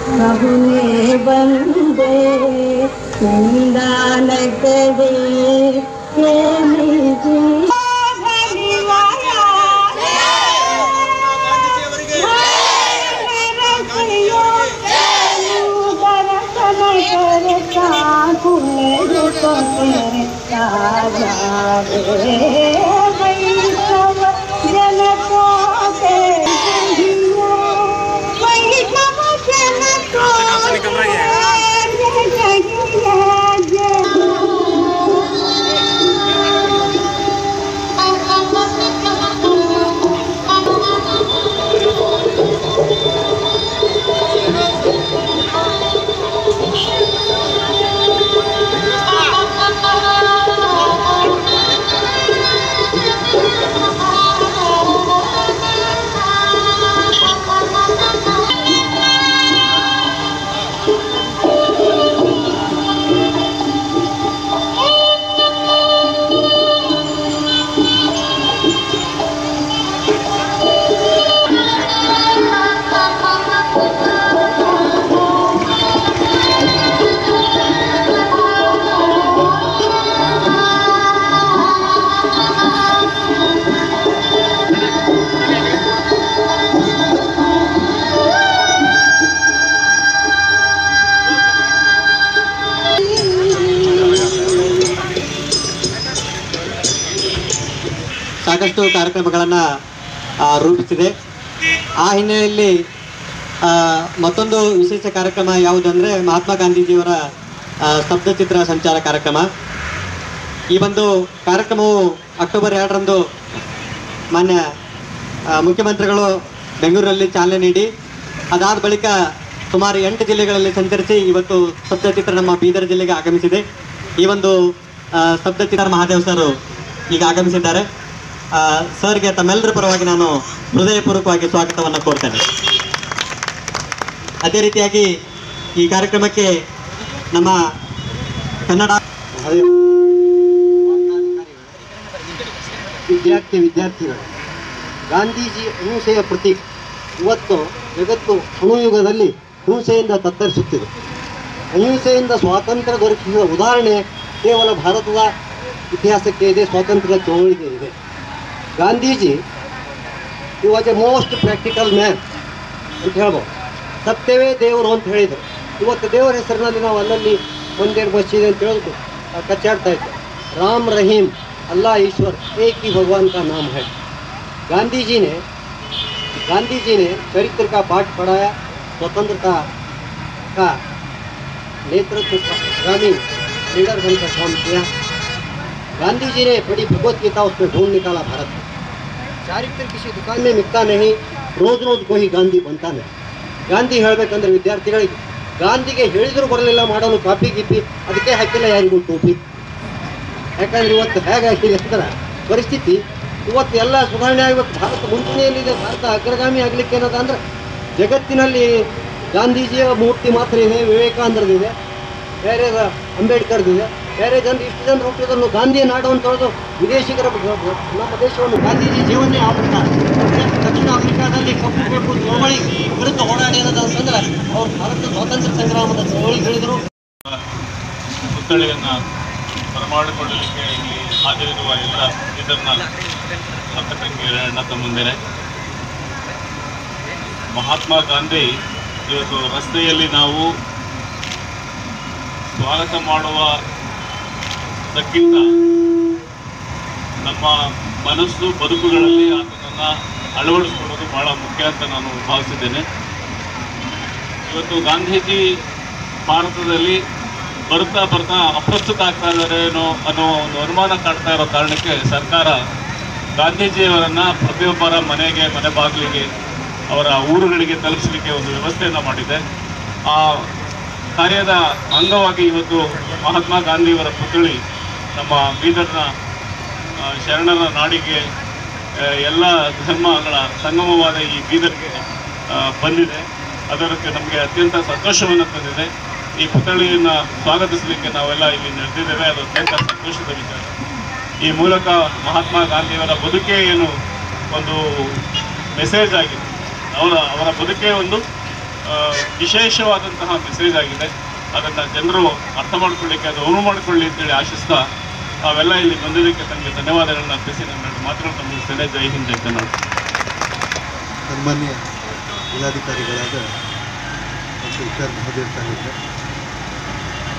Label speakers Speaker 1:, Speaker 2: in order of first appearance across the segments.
Speaker 1: प्रभु ने बंदे निंदान करे
Speaker 2: ಸಾಕಷ್ಟು ಕಾರ್ಯಕ್ರಮಗಳನ್ನು ರೂಪಿಸಿದೆ. ಆ ಹಿನ್ನೆಲೆಯಲ್ಲಿ ಮತ್ತೊಂದು ವಿಶೇಷ ಕಾರ್ಯಕ್ರಮ ಯಾವುದಂದರೆ ಮಹಾತ್ಮ ಗಾಂಧೀಜಿಯವರ ಸ್ತಬ್ಧಚಿತ್ರ ಸಂಚಾರ ಕಾರ್ಯಕ್ರಮ. ಈ ಒಂದು ಕಾರ್ಯಕ್ರಮವು ಅಕ್ಟೋಬರ್ 2ರಂದು ಮಾನ್ಯ ಮುಖ್ಯಮಂತ್ರಿಗಳು ಬೆಂಗಳೂರಲ್ಲಿ ಚಾಲನೆ ನೀಡಿ ಅದಾದ ಬಳಿಕ ಸುಮಾರು 8 ಜಿಲ್ಲೆಗಳಲ್ಲಿ ಸಂಚರಿಸಿ ಇವತ್ತು ಸ್ತಬ್ಧಚಿತ್ರ ನಮ್ಮ ಬೀದರ್ ಜಿಲ್ಲೆಗೆ ಆಗಮಿಸಿದೆ. ಈ ಒಂದು ಸ್ತಬ್ಧಚಿತ್ರ ಮಹಾದೇವ್ ಸರ್ ಈಗ ಆಗಮಿಸಿದ್ದಾರೆ. ಸರ್ಗೆ ತಮ್ಮೆಲ್ಲರ ಪರವಾಗಿ ನಾನು ಹೃದಯಪೂರ್ವಕವಾಗಿ ಸ್ವಾಗತವನ್ನು ಕೋರ್ತೇನೆ. ಅದೇ ರೀತಿಯಾಗಿ ಈ ಕಾರ್ಯಕ್ರಮಕ್ಕೆ ನಮ್ಮ ಕನ್ನಡ
Speaker 3: ವಿದ್ಯಾರ್ಥಿಗಳು ಗಾಂಧೀಜಿ ಅಹಿಂಸೆಯ ಪ್ರತೀಕ. ಇವತ್ತು ಜಗತ್ತು ಅಣುಯುಗದಲ್ಲಿ ಹಿಂಸೆಯಿಂದ ತತ್ತರಿಸುತ್ತಿದೆ. ಅಹಿಂಸೆಯಿಂದ ಸ್ವಾತಂತ್ರ್ಯ ದೊರಕಿಸಿದ ಉದಾಹರಣೆ ಕೇವಲ ಭಾರತದ ಇತಿಹಾಸಕ್ಕೆ ಇದೆ, ಸ್ವಾತಂತ್ರ್ಯ ಚಳವಳಿಗೆ ಇದೆ. ಗಾಂಧೀಜಿ ಈ was A most practical man ಅಂತ ಹೇಳ್ಬೋದು. ಸತ್ಯವೇ ದೇವರು ಅಂತ ಹೇಳಿದರು. ಇವತ್ತು ದೇವರ ಹೆಸರಿನಲ್ಲಿ ನಾವು ಅಲ್ಲಲ್ಲಿ ಒಂದೆರಡು ಮಸೀದಿ ಅಂತ ಹೇಳಿದ್ರು ಕಚ್ಚಾಡ್ತಾ ಇದ್ದೆ. ರಾಮ್ ರಹೀಮ್ अल्लाह ईश्वर एक ही भगवान का नाम है। गांधी जी ने चरित्र का पाठ पढ़ाया, स्वतंत्रता का नेतृत्व ग्रामीण लीडर बनकर काम किया। गांधी जी ने बड़ी भगवत गीता उसमें ढूंढ निकाला भारत में। चारित्र किसी दुकान में मिलता नहीं, रोज रोज कोई गांधी बनता नहीं। ಗಾಂಧಿ ಹೇಳಬೇಕಂದ್ರೆ ವಿದ್ಯಾರ್ಥಿಗಳಿಗೆ ಗಾಂಧಿಗೆ ಹೇಳಿದ್ರು ಬರಲಿಲ್ಲ ಮಾಡಲು ಕಾಪಿ ಗಿಪಿ, ಅದಕ್ಕೆ ಹಾಕಿಲ್ಲ ಯಾರಿಗೂ ಟೋಪಿ. ಯಾಕಂದ್ರೆ ಇವತ್ತು ಹೇಗಾಗಿದೆ ಅಂದ್ರೆ ಪರಿಸ್ಥಿತಿ, ಇವತ್ತು ಎಲ್ಲ ಸುಧಾರಣೆ ಆಗಬೇಕು. ಭಾರತ ಮುಂಚೂಣಿಯಲ್ಲಿದೆ. ಭಾರತ ಅಗ್ರಗಾಮಿ ಆಗಲಿಕ್ಕೆ ಏನದ ಅಂದ್ರೆ ಜಗತ್ತಿನಲ್ಲಿ ಗಾಂಧೀಜಿಯ ಮೂರ್ತಿ ಮಾತ್ರ ಇದೆ, ವಿವೇಕಾನಂದರದಿದೆ, ಬೇರೆ ಅಂಬೇಡ್ಕರ್ದಿದೆ. ಬೇರೆ ಜನರು ಇಷ್ಟು ಜನರು ಹುಟ್ಟಿದನ್ನು ಗಾಂಧಿಯ ನಾಡು ಅಂತ ಹೇಳೋದು ವಿದೇಶಿಗರ ನಮ್ಮ ದೇಶವನ್ನು ಗಾಂಧೀಜಿ ಜೀವನೇ ಆಫ್ರಿಕಾ. ದಕ್ಷಿಣ ಆಫ್ರಿಕಾದಲ್ಲಿ ಕಪ್ಪು ಬೇಕು ಚಳವಳಿ ವಿರುದ್ಧ ಹೋರಾಡಿ ಏನದ ಅಂತಂದ್ರೆ ಅವ್ರು ಭಾರತ ಸ್ವಾತಂತ್ರ್ಯ ಸಂಗ್ರಾಮದ ಚಳವಳಿ ಹೇಳಿದರು.
Speaker 4: ಪುತ್ಥಳಿಯನ್ನು ಬರಮಾಡಿಕೊಳ್ಳಲಿಕ್ಕೆ ಇಲ್ಲಿ ಹಾಜರಿರುವ ಎಲ್ಲ ಇದನ್ನ ಶಾಸಕರಿಗೆ ಅಣ್ಣ ತಮ್ಮಂದಿರೆ, ಮಹಾತ್ಮ ಗಾಂಧಿ ಇವತ್ತು ರಸ್ತೆಯಲ್ಲಿ ನಾವು ಸ್ವಾಗತ ಮಾಡುವುದಕ್ಕಿಂತ ನಮ್ಮ ಮನಸ್ಸು ಬದುಕುಗಳಲ್ಲಿ ಅದನ್ನು ಅಳವಡಿಸ್ಕೊಳ್ಳೋದು ಬಹಳ ಮುಖ್ಯ ಅಂತ ನಾನು ಭಾವಿಸಿದ್ದೇನೆ. ಇವತ್ತು ಗಾಂಧೀಜಿ ಭಾರತದಲ್ಲಿ ಬರ್ತಾ ಅಪ್ರಸ್ತುತ ಆಗ್ತಾ ಇದ್ದಾರೇನೋ ಅನ್ನೋ ಒಂದು ಅನುಮಾನ ಕಾಡ್ತಾ ಇರೋ ಕಾರಣಕ್ಕೆ ಸರ್ಕಾರ ಗಾಂಧೀಜಿಯವರನ್ನು ಪ್ರತಿಯೊಬ್ಬರ ಮನೆ ಬಾಗಿಲಿಗೆ ಅವರ ಊರುಗಳಿಗೆ ತಲುಪಿಸಲಿಕ್ಕೆ ಒಂದು ವ್ಯವಸ್ಥೆಯನ್ನು ಮಾಡಿದೆ. ಆ ಕಾರ್ಯದ ಅಂಗವಾಗಿ ಇವತ್ತು ಮಹಾತ್ಮ ಗಾಂಧಿಯವರ ಪುತ್ಥಳಿ ನಮ್ಮ ಬೀದರ್ನ ಶರಣರ ನಾಡಿಗೆ ಎಲ್ಲ ಧರ್ಮಗಳ ಸಂಗಮವಾದ ಈ ಬೀದರ್ಗೆ ಬಂದಿದೆ. ಅದಕ್ಕೆ ನಮಗೆ ಅತ್ಯಂತ ಸಂತೋಷವನ್ನು ತಂದಿದೆ. ಈ ಪುತ್ಥಳಿಯನ್ನು ಸ್ವಾಗತಿಸಲಿಕ್ಕೆ ನಾವೆಲ್ಲ ಇಲ್ಲಿ ನಡೆದಿದ್ದೇವೆ. ಅದು ಅತ್ಯಂತ ಸಂತೋಷದ ವಿಚಾರ. ಈ ಮೂಲಕ ಮಹಾತ್ಮ ಗಾಂಧಿಯವರ ಬದುಕೇ ಏನು ಒಂದು ಮೆಸೇಜ್ ಆಗಿದೆ. ಅವರ ಬದುಕೇ ಒಂದು ವಿಶೇಷವಾದಂತಹ ಮೆಸೇಜ್ ಆಗಿದೆ. ಅದನ್ನು ಜನರು ಅರ್ಥ ಮಾಡ್ಕೊಳ್ಳಿಕ್ಕೆ, ಅದು ಅನುವು ಮಾಡಿಕೊಳ್ಳಿ ಅಂತೇಳಿ ಆಶಿಸ್ತಾ ತಾವೆಲ್ಲ ಇಲ್ಲಿ ಬಂದಿದ್ದಕ್ಕೆ ತಮಗೆ ಧನ್ಯವಾದಗಳನ್ನ ಅರ್ಪಿಸಿ ನನ್ನ ಮಾತುಗಳನ್ನು ಮುಗಿಸ್ತೇನೆ. ಜೈ ಹಿಂದ್, ಜೈ ಕನ್ನಡ.
Speaker 5: ಸನ್ಮಾನ್ಯ ಜಿಲ್ಲಾಧಿಕಾರಿಗಳಾದ ಡಾಕ್ಟರ್ HR ಮಹದೇವ್ ಸಾಹೇಬ್ರೆ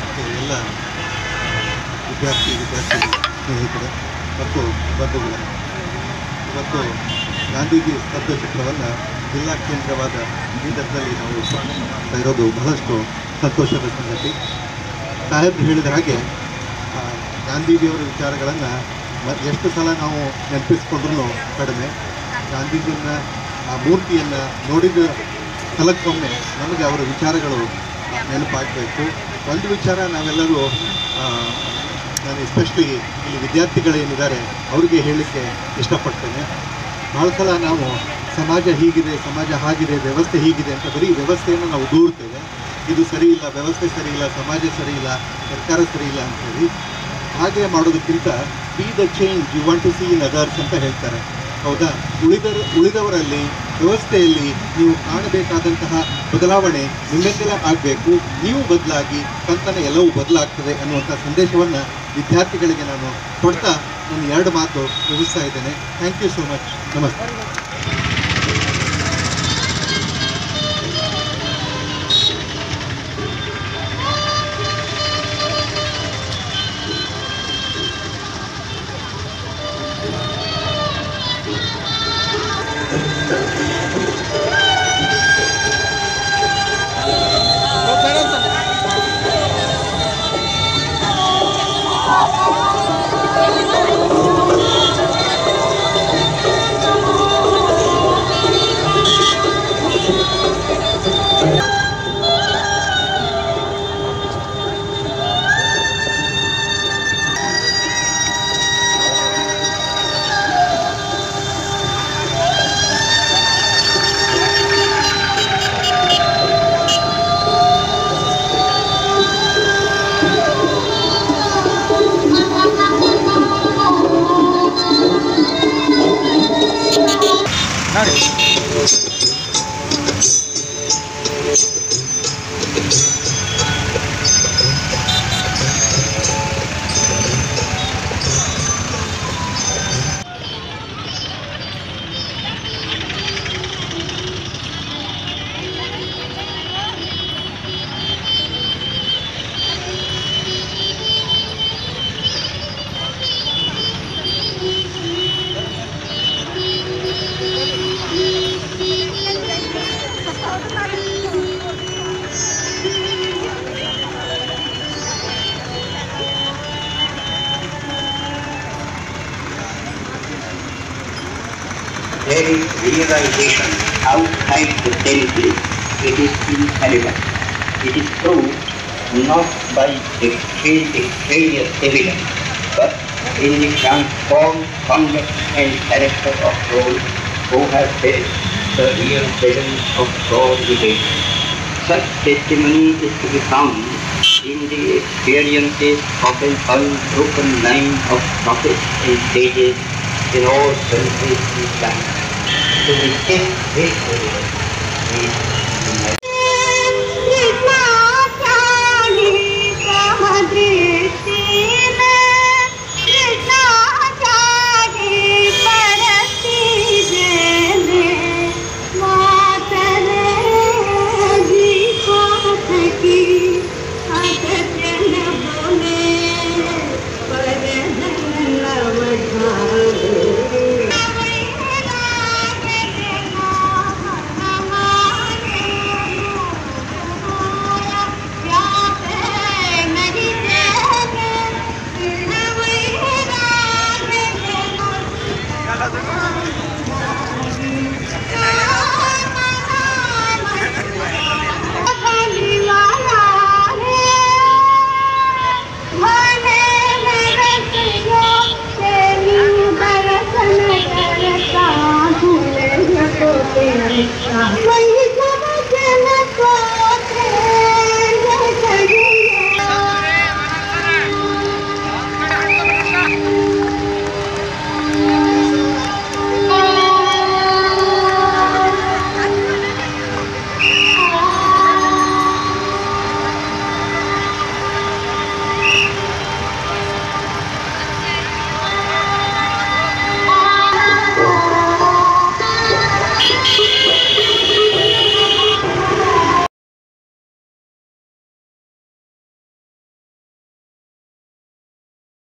Speaker 5: ಮತ್ತು ಎಲ್ಲ ವಿದ್ಯಾರ್ಥಿ ಸ್ನೇಹಿತರೆ ಮತ್ತು ಬಂಧುಗಳೇ, ಇವತ್ತು ಗಾಂಧೀಜಿ ಸ್ತಬ್ಧ ಚಿತ್ರವನ್ನು ಜಿಲ್ಲಾ ಕೇಂದ್ರವಾದ ಬೀದರ್ನಲ್ಲಿ ನಾವು ಮಾಡ್ತಾ ಇರೋದು ಬಹಳಷ್ಟು ಸಂತೋಷದ ಸಂಗತಿ. ಸಾಹೇಬ್ರು ಹೇಳಿದ ಹಾಗೆ ಗಾಂಧೀಜಿಯವರ ವಿಚಾರಗಳನ್ನು ಎಷ್ಟು ಸಲ ನಾವು ನೆನಪಿಸ್ಕೊಂಡ್ರೂ ಕಡಿಮೆ. ಗಾಂಧೀಜಿಯನ್ನು, ಆ ಮೂರ್ತಿಯನ್ನು ನೋಡಿದ ಸ್ಥಳಕ್ಕೊಮ್ಮೆ ನಮಗೆ ಅವರ ವಿಚಾರಗಳು ನೆನಪಾಗಬೇಕು. ಒಂದು ವಿಚಾರ ನಾವೆಲ್ಲರೂ, ನಾನು ಎಸ್ಪೆಷಲಿ ಇಲ್ಲಿ ವಿದ್ಯಾರ್ಥಿಗಳೇನಿದ್ದಾರೆ ಅವರಿಗೆ ಹೇಳಲಿಕ್ಕೆ ಇಷ್ಟಪಡ್ತೇನೆ. ಭಾಳ ಸಲ ನಾವು ಸಮಾಜ ಹೀಗಿದೆ, ಸಮಾಜ ಹಾಗಿದೆ, ವ್ಯವಸ್ಥೆ ಹೀಗಿದೆ ಅಂತ ಬರೀ ವ್ಯವಸ್ಥೆಯನ್ನು ನಾವು ದೂರ್ತೇವೆ. ಇದು ಸರಿ ಇಲ್ಲ, ವ್ಯವಸ್ಥೆ ಸರಿ ಇಲ್ಲ, ಸಮಾಜ ಸರಿ ಇಲ್ಲ, ಸರ್ಕಾರ ಸರಿ ಇಲ್ಲ ಅಂಥೇಳಿ. ಹಾಗೆ ಮಾಡೋದಕ್ಕಿಂತ be the change you want to see in others ಅಂತ ಹೇಳ್ತಾರೆ. ಹೌದಾ? ಉಳಿದವರಲ್ಲಿ, ವ್ಯವಸ್ಥೆಯಲ್ಲಿ ನೀವು ಕಾಣಬೇಕಾದಂತಹ ಬದಲಾವಣೆ ನಿಮ್ಮಿಂದಲೇ ಆಗಬೇಕು. ನೀವು ಬದಲಾಗಿ ತಂತನೇ ಎಲ್ಲವೂ ಬದಲಾಗ್ತದೆ ಅನ್ನುವಂಥ ಸಂದೇಶವನ್ನು ವಿದ್ಯಾರ್ಥಿಗಳಿಗೆ ನಾನು ಕೊಡ್ತಾ ನಾನು 2 ಮಾತು ಮುಗಿಸ್ತಾ ಇದ್ದೇನೆ. Thank you so much. ನಮಸ್ಕಾರ.
Speaker 6: There is realization outside the territory. It is inherent. It is proved not by extraneous evidence, but in the transformed conduct and character of those who have faced the real presence of God within. Such testimony is to be found in the experiences of an unbroken line of prophets and sages in all centuries and times. To witness this evidence is